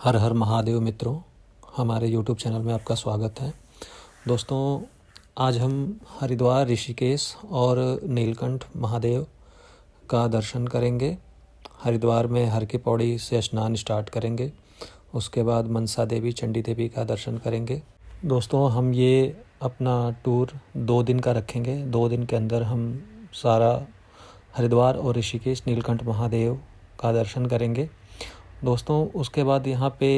हर हर महादेव मित्रों, हमारे YouTube channel में आपका स्वागत है। दोस्तों, आज हम हरिद्वार, ऋषिकेश और नीलकंठ महादेव का दर्शन करेंगे। हरिद्वार में हर की पौड़ी से स्नान स्टार्ट करेंगे, उसके बाद मनसा देवी, चंडी देवी का दर्शन करेंगे। दोस्तों, हम ये अपना टूर 2 दिन का रखेंगे। 2 दिन के अंदर हम सारा हरिद्वार और ऋषिकेश, नीलकंठ महादेव का दर्शन करेंगे। दोस्तों, उसके बाद यहाँ पे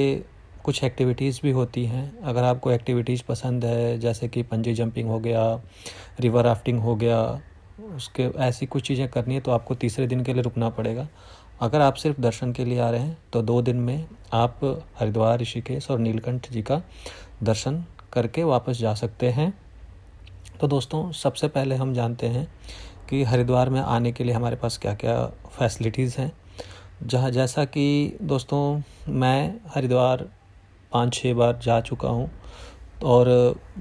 कुछ एक्टिविटीज़ भी होती हैं। अगर आपको एक्टिविटीज़ पसंद है, जैसे कि पंजी जंपिंग हो गया, रिवर राफ्टिंग हो गया, उसके ऐसी कुछ चीज़ें करनी है तो आपको तीसरे दिन के लिए रुकना पड़ेगा। अगर आप सिर्फ दर्शन के लिए आ रहे हैं तो 2 दिन में आप हरिद्वार, ऋषिकेश और नीलकंठ जी का दर्शन करके वापस जा सकते हैं। तो दोस्तों, सबसे पहले हम जानते हैं कि हरिद्वार में आने के लिए हमारे पास क्या क्या फैसिलिटीज़ हैं। जैसा कि दोस्तों, मैं हरिद्वार 5-6 बार जा चुका हूँ और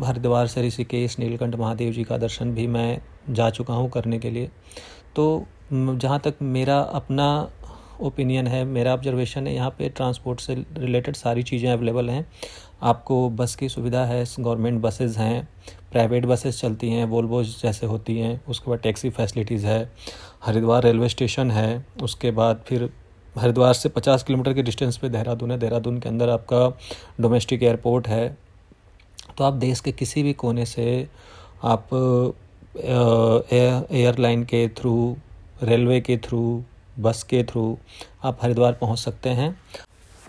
हरिद्वार से ऋषिकेश, नीलकंठ महादेव जी का दर्शन भी मैं जा चुका हूँ करने के लिए। तो जहाँ तक मेरा अपना ओपिनियन है, मेरा ऑब्जर्वेशन है, यहाँ पे ट्रांसपोर्ट से रिलेटेड सारी चीज़ें अवेलेबल हैं। आपको बस की सुविधा है, गवर्नमेंट बसेस हैं, प्राइवेट बसेस चलती हैं, वोल्वो जैसे होती हैं। उसके बाद टैक्सी फैसिलिटीज़ है, हरिद्वार रेलवे स्टेशन है। उसके बाद फिर हरिद्वार से 50 किलोमीटर के डिस्टेंस पे देहरादून है। देहरादून के अंदर आपका डोमेस्टिक एयरपोर्ट है। तो आप देश के किसी भी कोने से आप एयरलाइन के थ्रू, रेलवे के थ्रू, बस के थ्रू आप हरिद्वार पहुंच सकते हैं।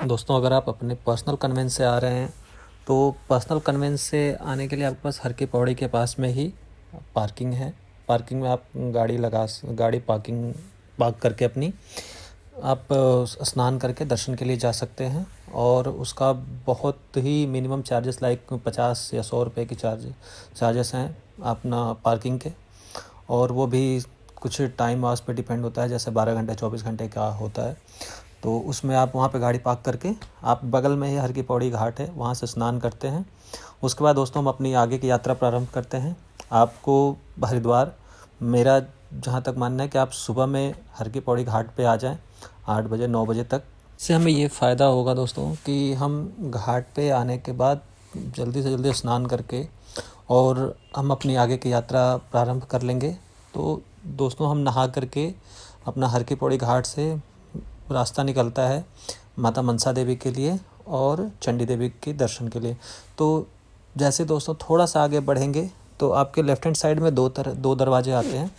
दोस्तों, अगर आप अपने पर्सनल कन्वेंस से आ रहे हैं तो पर्सनल कन्वेंस से आने के लिए आपके पास हर की पौड़ी के पास में ही पार्किंग है। पार्किंग में आप गाड़ी पार्क करके अपनी आप स्नान करके दर्शन के लिए जा सकते हैं। और उसका बहुत ही मिनिमम चार्जेस लाइक 50 या 100 रुपये की चार्जेस हैं अपना पार्किंग के। और वो भी कुछ टाइम आवर्स पे डिपेंड होता है, जैसे 12 घंटे 24 घंटे का होता है। तो उसमें आप वहाँ पे गाड़ी पार्क करके आप बगल में ही हर की पौड़ी घाट है, वहाँ से स्नान करते हैं। उसके बाद दोस्तों, हम अपनी आगे की यात्रा प्रारंभ करते हैं। आपको हरिद्वार, मेरा जहाँ तक मानना है कि आप सुबह में हर की पौड़ी घाट पे आ जाएं 8 बजे 9 बजे तक। इससे हमें ये फ़ायदा होगा दोस्तों कि हम घाट पे आने के बाद जल्दी से जल्दी स्नान करके और हम अपनी आगे की यात्रा प्रारंभ कर लेंगे। तो दोस्तों, हम नहा करके अपना हर की पौड़ी घाट से रास्ता निकलता है माता मनसा देवी के लिए और चंडी देवी के दर्शन के लिए। तो जैसे दोस्तों थोड़ा सा आगे बढ़ेंगे तो आपके लेफ्ट हैंड साइड में 2 दरवाजे आते हैं।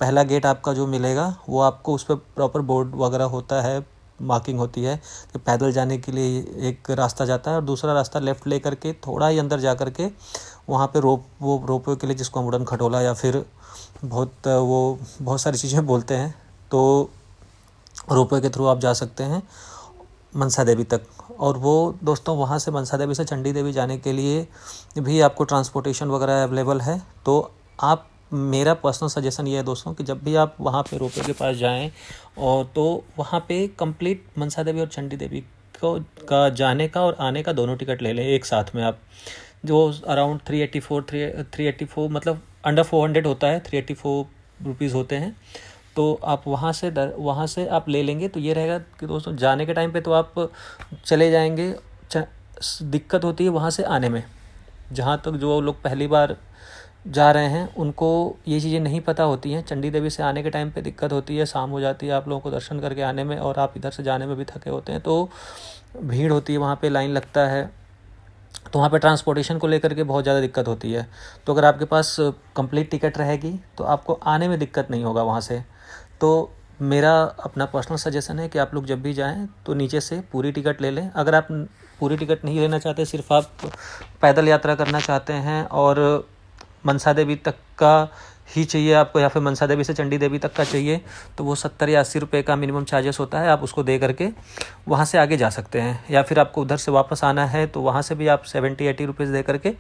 पहला गेट आपका जो मिलेगा वो आपको उस पर प्रॉपर बोर्ड वगैरह होता है, मार्किंग होती है कि पैदल जाने के लिए एक रास्ता जाता है। और दूसरा रास्ता लेफ़्ट ले करके थोड़ा ही अंदर जा करके वहाँ पे रोपवे के लिए, जिसको हम उड़न खटोला या फिर बहुत सारी चीज़ें बोलते हैं, तो रोपवे के थ्रू आप जा सकते हैं मनसा देवी तक। और वो दोस्तों, वहाँ से मनसा देवी से चंडी देवी जाने के लिए भी आपको ट्रांसपोर्टेशन वगैरह अवेलेबल है। तो आप, मेरा पर्सनल सजेशन ये है दोस्तों कि जब भी आप वहाँ पे रोपवे के पास जाएं और तो वहाँ पे कंप्लीट मनसा देवी और चंडी देवी का जाने का और आने का दोनों टिकट ले लें एक साथ में। आप जो अराउंड 384 मतलब अंडर 400 होता है, 384 रुपीज़ होते हैं। तो आप वहाँ से आप ले लेंगे तो ये रहेगा कि दोस्तों जाने के टाइम पे तो आप चले जाएंगे, दिक्कत होती है वहाँ से आने में। जहाँ तक जो लोग पहली बार जा रहे हैं उनको ये चीज़ें नहीं पता होती हैं। चंडी देवी से आने के टाइम पे दिक्कत होती है, शाम हो जाती है आप लोगों को दर्शन करके आने में, और आप इधर से जाने में भी थके होते हैं, तो भीड़ होती है, वहाँ पे लाइन लगता है, तो वहाँ पे ट्रांसपोर्टेशन को लेकर के बहुत ज़्यादा दिक्कत होती है। तो अगर आपके पास कंप्लीट टिकट रहेगी तो आपको आने में दिक्कत नहीं होगा वहाँ से। तो मेरा अपना पर्सनल सजेशन है कि आप लोग जब भी जाएं तो नीचे से पूरी टिकट ले लें। अगर आप पूरी टिकट नहीं लेना चाहते, सिर्फ आप पैदल यात्रा करना चाहते हैं और मनसा देवी तक का ही चाहिए आपको, या फिर मनसा देवी से चंडी देवी तक का चाहिए, तो वो 70 या 80 रुपये का मिनिमम चार्जेस होता है। आप उसको दे करके वहाँ से आगे जा सकते हैं। या फिर आपको उधर से वापस आना है तो वहाँ से भी आप 70-80 रुपीज़ दे करके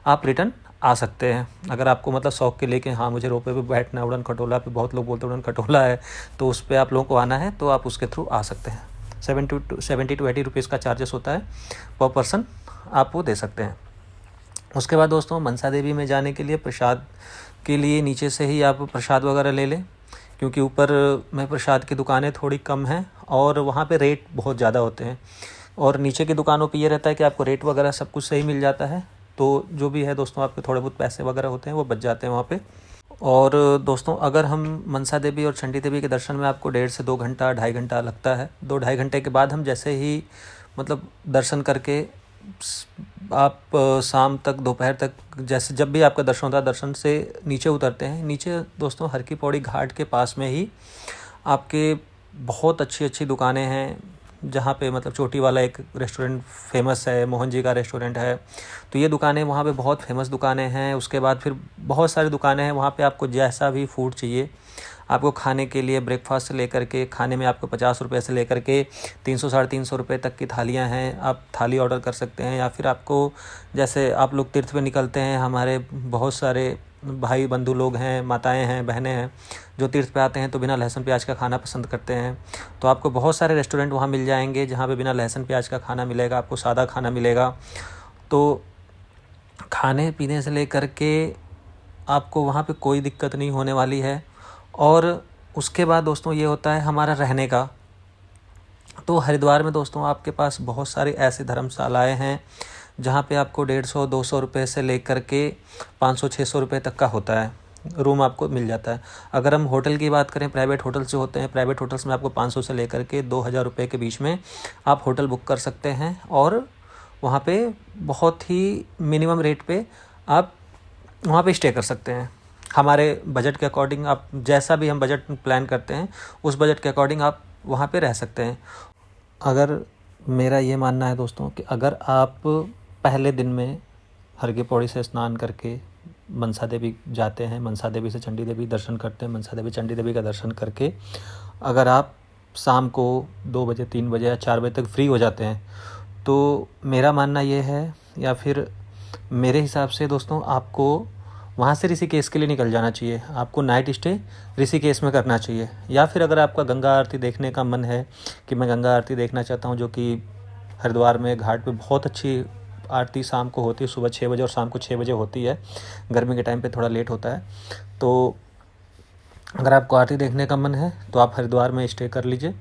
आप रिटर्न आ सकते हैं। अगर आपको मतलब शौक के लिए कि हाँ मुझे रोपवे पे बैठना है, उड़न खटोला पे बहुत लोग बोलते हैं उड़न खटोला है, तो उस पर आप लोगों को आना है तो आप उसके थ्रू आ सकते हैं। 70 to 80 रुपीज़ का चार्जेस होता है पर पर्सन, आप वो दे सकते हैं। उसके बाद दोस्तों, मनसा देवी में जाने के लिए प्रसाद के लिए नीचे से ही आप प्रसाद वगैरह ले लें, क्योंकि ऊपर में प्रसाद की दुकानें थोड़ी कम हैं और वहाँ पे रेट बहुत ज़्यादा होते हैं। और नीचे की दुकानों पे ये रहता है कि आपको रेट वगैरह सब कुछ सही मिल जाता है, तो जो भी है दोस्तों आपके थोड़े बहुत पैसे वगैरह होते हैं वो बच जाते हैं वहाँ पे। और दोस्तों अगर हम मनसा देवी और चंडी देवी के दर्शन में आपको 1.5 से 2 घंटा 2.5 घंटा लगता है। 2-2.5 घंटे के बाद हम जैसे ही मतलब दर्शन करके आप शाम तक दोपहर तक जैसे जब भी आपका दर्शन होता है दर्शन से नीचे उतरते हैं। नीचे दोस्तों हर की पौड़ी घाट के पास में ही आपके बहुत अच्छी अच्छी दुकानें हैं, जहाँ पे मतलब चोटी वाला एक रेस्टोरेंट फेमस है, मोहन जी का रेस्टोरेंट है। तो ये दुकानें वहाँ पे बहुत फेमस दुकानें हैं। उसके बाद फिर बहुत सारी दुकानें हैं वहाँ पे, आपको जैसा भी फूड चाहिए, आपको खाने के लिए ब्रेकफास्ट से लेकर के खाने में आपको 50 रुपये से लेकर के 300-350 रुपये तक की थालियाँ हैं। आप थाली ऑर्डर कर सकते हैं, या फिर आपको जैसे आप लोग तीर्थ पे निकलते हैं, हमारे बहुत सारे भाई बंधु लोग हैं, माताएं हैं, बहनें हैं जो तीर्थ पे आते हैं तो बिना लहसुन प्याज का खाना पसंद करते हैं। तो आपको बहुत सारे रेस्टोरेंट वहाँ मिल जाएंगे जहाँ पे बिना लहसुन प्याज का खाना मिलेगा, आपको सादा खाना मिलेगा। तो खाने पीने से लेकर के आपको वहाँ पे कोई दिक्कत नहीं होने वाली है। और उसके बाद दोस्तों ये होता है हमारा रहने का। तो हरिद्वार में दोस्तों आपके पास बहुत सारी ऐसी धर्मशालाएँ हैं जहाँ पे आपको 150-200 रुपये से लेकर के 500-600 रुपये तक का होता है, रूम आपको मिल जाता है। अगर हम होटल की बात करें, प्राइवेट होटल्स जो होते हैं, प्राइवेट होटल्स में आपको 500 से लेकर के 2000 रुपये के बीच में आप होटल बुक कर सकते हैं। और वहाँ पे बहुत ही मिनिमम रेट पे आप वहाँ पे स्टे कर सकते हैं। हमारे बजट के अकॉर्डिंग आप जैसा भी हम बजट प्लान करते हैं उस बजट के अकॉर्डिंग आप वहाँ पे रह सकते हैं। अगर मेरा ये मानना है दोस्तों कि अगर आप पहले दिन में हर की पौड़ी से स्नान करके मनसा देवी जाते हैं, मनसा देवी से चंडी देवी दर्शन करते हैं, मनसा देवी चंडी देवी का दर्शन करके अगर आप शाम को 2 बजे 3 बजे या 4 बजे तक फ्री हो जाते हैं, तो मेरा मानना ये है, या फिर मेरे हिसाब से दोस्तों आपको वहाँ से ऋषिकेश के लिए निकल जाना चाहिए। आपको नाइट स्टे ऋषिकेश में करना चाहिए। या फिर अगर आपका गंगा आरती देखने का मन है कि मैं गंगा आरती देखना चाहता हूँ, जो कि हरिद्वार में घाट पे बहुत अच्छी आरती शाम को होती है, सुबह 6 बजे और शाम को 6 बजे होती है। गर्मी के टाइम पे थोड़ा लेट होता है। तो अगर आपको आरती देखने का मन है तो आप हरिद्वार में स्टे कर लीजिए,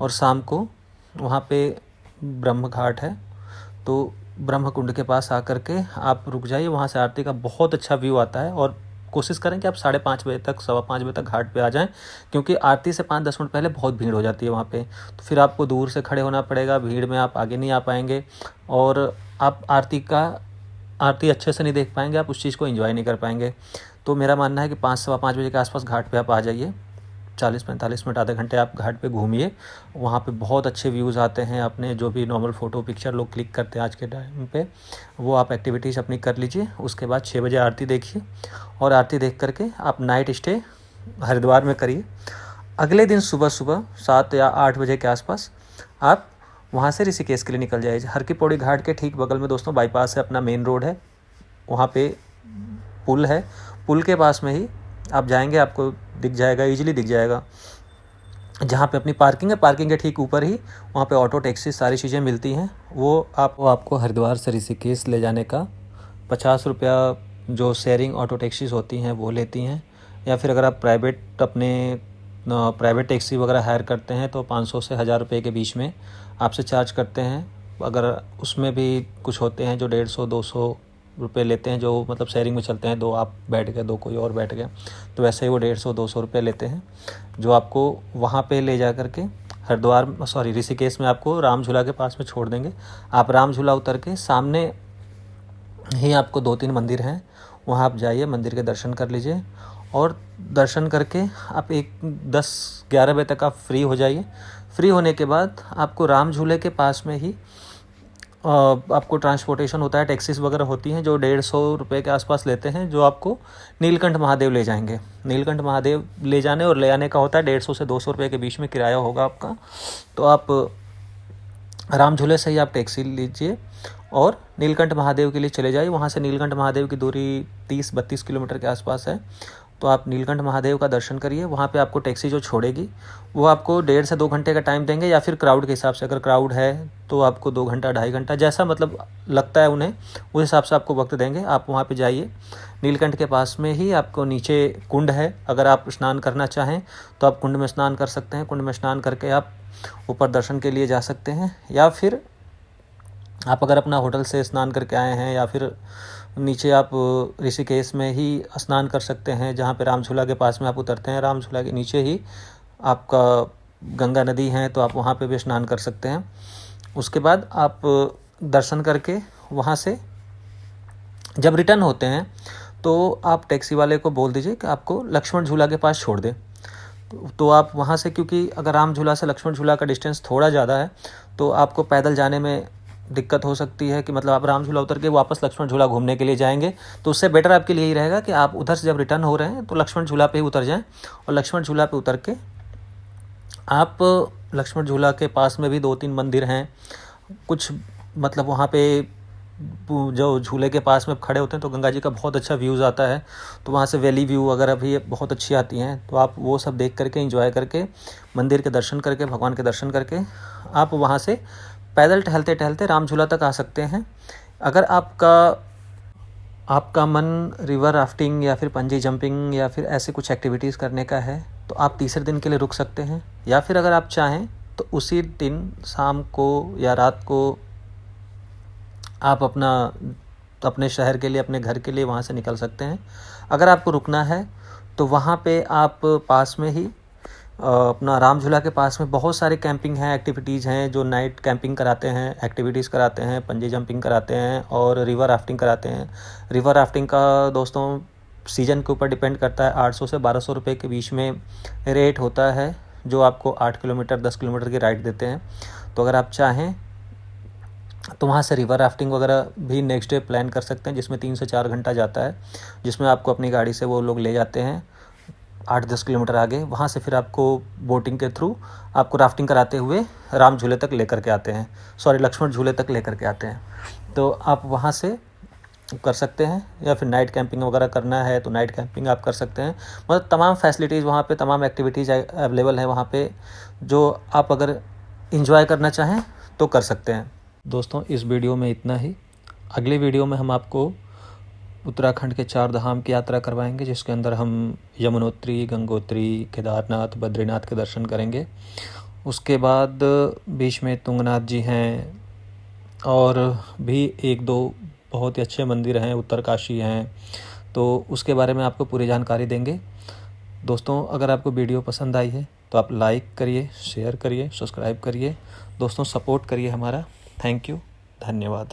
और शाम को वहाँ पे ब्रह्म घाट है तो ब्रह्म कुंड के पास आकर के आप रुक जाइए। वहाँ से आरती का बहुत अच्छा व्यू आता है। और कोशिश करें कि आप 5:30 बजे तक 5:15 बजे तक घाट पे आ जाएं, क्योंकि आरती से 5-10 मिनट पहले बहुत भीड़ हो जाती है वहाँ पे। तो फिर आपको दूर से खड़े होना पड़ेगा, भीड़ में आप आगे नहीं आ पाएंगे और आप आरती अच्छे से नहीं देख पाएंगे, आप उस चीज़ को एंजॉय नहीं कर पाएंगे। तो मेरा मानना है कि 5-5:15 बजे के आसपास घाट पर आप आ जाइए। 40-45 मिनट आधे घंटे आप घाट पे घूमिए। वहाँ पे बहुत अच्छे व्यूज़ आते हैं। अपने जो भी नॉर्मल फ़ोटो पिक्चर लोग क्लिक करते हैं आज के टाइम पे, वो आप एक्टिविटीज़ अपनी कर लीजिए। उसके बाद 6 बजे आरती देखिए, और आरती देख करके आप नाइट स्टे हरिद्वार में करिए। अगले दिन सुबह 7 या 8 बजे के आसपास आप वहाँ से ऋषिकेश के लिए निकल जाइए। हर की पौड़ी घाट के ठीक बगल में दोस्तों बाईपास है, अपना मेन रोड है, वहाँ पे पुल है। पुल के पास में ही आप जाएंगे, आपको दिख जाएगा, ईजिली दिख जाएगा जहाँ पे अपनी पार्किंग है। पार्किंग के ठीक ऊपर ही वहाँ पे ऑटो टैक्सी सारी चीज़ें मिलती हैं। वो आपको हरिद्वार से ऋषिकेश ले जाने का 50 रुपया जो शेयरिंग ऑटो टैक्सीज होती हैं वो लेती हैं। या फिर अगर आप प्राइवेट टैक्सी वगैरह हायर करते हैं तो 500 से 1000 रुपये के बीच में आपसे चार्ज करते हैं। अगर उसमें भी कुछ होते हैं जो 150-200 रुपये लेते हैं, जो मतलब शेयरिंग में चलते हैं, 2 आप बैठ गए, 2 कोई और बैठ गए, तो वैसे ही वो 150-200 रुपये लेते हैं, जो आपको वहाँ पे ले जा कर के ऋषिकेश में आपको राम झूला के पास में छोड़ देंगे। आप राम झूला उतर के सामने ही आपको 2-3 मंदिर हैं, वहाँ आप जाइए, मंदिर के दर्शन कर लीजिए। और दर्शन करके आप 10-11 बजे तक आप फ्री हो जाइए। फ्री होने के बाद आपको राम झूले के पास में ही आपको ट्रांसपोर्टेशन होता है, टैक्सीज वगैरह होती हैं जो 150 रुपये के आसपास लेते हैं, जो आपको नीलकंठ महादेव ले जाएंगे। नीलकंठ महादेव ले जाने और ले आने का होता है 150 से 200 रुपये के बीच में किराया होगा आपका। तो आप राम झूले से ही आप टैक्सी लीजिए और नीलकंठ महादेव के लिए चले जाइए। वहाँ से नीलकंठ महादेव की दूरी 30-32 किलोमीटर के आसपास है। तो आप नीलकंठ महादेव का दर्शन करिए। वहाँ पे आपको टैक्सी जो छोड़ेगी वो आपको 1.5 से 2 घंटे का टाइम देंगे, या फिर क्राउड के हिसाब से, अगर क्राउड है तो आपको 2 घंटा 2.5 घंटा जैसा मतलब लगता है उन्हें, उस हिसाब से आपको वक्त देंगे। आप वहाँ पे जाइए। नीलकंठ के पास में ही आपको नीचे कुंड है, अगर आप स्नान करना चाहें तो आप कुंड में स्नान कर सकते हैं। कुंड में स्नान करके आप ऊपर दर्शन के लिए जा सकते हैं, या फिर आप अगर अपना होटल से स्नान करके आए हैं या फिर नीचे आप ऋषिकेश में ही स्नान कर सकते हैं, जहाँ पे राम झूला के पास में आप उतरते हैं, राम झूला के नीचे ही आपका गंगा नदी है, तो आप वहाँ पे भी स्नान कर सकते हैं। उसके बाद आप दर्शन करके वहाँ से जब रिटर्न होते हैं तो आप टैक्सी वाले को बोल दीजिए कि आपको लक्ष्मण झूला के पास छोड़ दे। तो आप वहाँ से, क्योंकि अगर राम झूला से लक्ष्मण झूला का डिस्टेंस थोड़ा ज़्यादा है तो आपको पैदल जाने में दिक्कत हो सकती है कि मतलब आप राम झूला उतर के वापस लक्ष्मण झूला घूमने के लिए जाएंगे, तो उससे बेटर आपके लिए यही रहेगा कि आप उधर से जब रिटर्न हो रहे हैं तो लक्ष्मण झूला पे ही उतर जाएं। और लक्ष्मण झूला पे उतर के आप लक्ष्मण झूला के पास में भी 2-3 मंदिर हैं कुछ, मतलब वहाँ पे जो झूले के पास में खड़े होते हैं तो गंगा जी का बहुत अच्छा व्यूज़ आता है, तो वहाँ से वैली व्यू वगैरह भी बहुत अच्छी आती हैं। तो आप वो सब देख करके एंजॉय करके मंदिर के दर्शन करके भगवान के दर्शन करके आप वहाँ से पैदल टहलते टहलते राम झूला तक आ सकते हैं। अगर आपका मन रिवर राफ्टिंग या फिर पंजी जंपिंग या फिर ऐसे कुछ एक्टिविटीज़ करने का है तो आप तीसरे दिन के लिए रुक सकते हैं, या फिर अगर आप चाहें तो उसी दिन शाम को या रात को आप अपने शहर के लिए, अपने घर के लिए वहाँ से निकल सकते हैं। अगर आपको रुकना है तो वहाँ पे आप पास में ही अपना राम झूला के पास में बहुत सारे कैंपिंग हैं, एक्टिविटीज़ हैं जो नाइट कैंपिंग कराते हैं, एक्टिविटीज़ कराते हैं, पंजी जंपिंग कराते हैं और रिवर राफ्टिंग कराते हैं। रिवर राफ्टिंग का दोस्तों सीज़न के ऊपर डिपेंड करता है, 800 से 1200 रुपये के बीच में रेट होता है, जो आपको 8 किलोमीटर 10 किलोमीटर की राइड देते हैं। तो अगर आप चाहें तो वहाँ से रिवर राफ्टिंग वगैरह भी नेक्स्ट डे प्लान कर सकते हैं, जिसमें 3 से 4 घंटा जाता है, जिसमें आपको अपनी गाड़ी से वो लोग ले जाते हैं 8-10 किलोमीटर आगे। वहाँ से फिर आपको बोटिंग के थ्रू आपको राफ्टिंग कराते हुए राम झूले तक लेकर के आते हैं, लक्ष्मण झूले तक लेकर के आते हैं। तो आप वहाँ से कर सकते हैं, या फिर नाइट कैंपिंग वगैरह करना है तो नाइट कैंपिंग आप कर सकते हैं। मतलब तमाम फैसिलिटीज़ वहाँ पे, तमाम एक्टिविटीज़ अवेलेबल हैं वहाँ पे, जो आप अगर इंजॉय करना चाहें तो कर सकते हैं। दोस्तों इस वीडियो में इतना ही। अगले वीडियो में हम आपको उत्तराखंड के 4 धाम की यात्रा करवाएंगे, जिसके अंदर हम यमुनोत्री, गंगोत्री, केदारनाथ, बद्रीनाथ के दर्शन करेंगे। उसके बाद बीच में तुंगनाथ जी हैं और भी 1-2 बहुत ही अच्छे मंदिर हैं, उत्तरकाशी हैं, तो उसके बारे में आपको पूरी जानकारी देंगे। दोस्तों अगर आपको वीडियो पसंद आई है तो आप लाइक करिए, शेयर करिए, सब्सक्राइब करिए। दोस्तों सपोर्ट करिए हमारा। थैंक यू, धन्यवाद।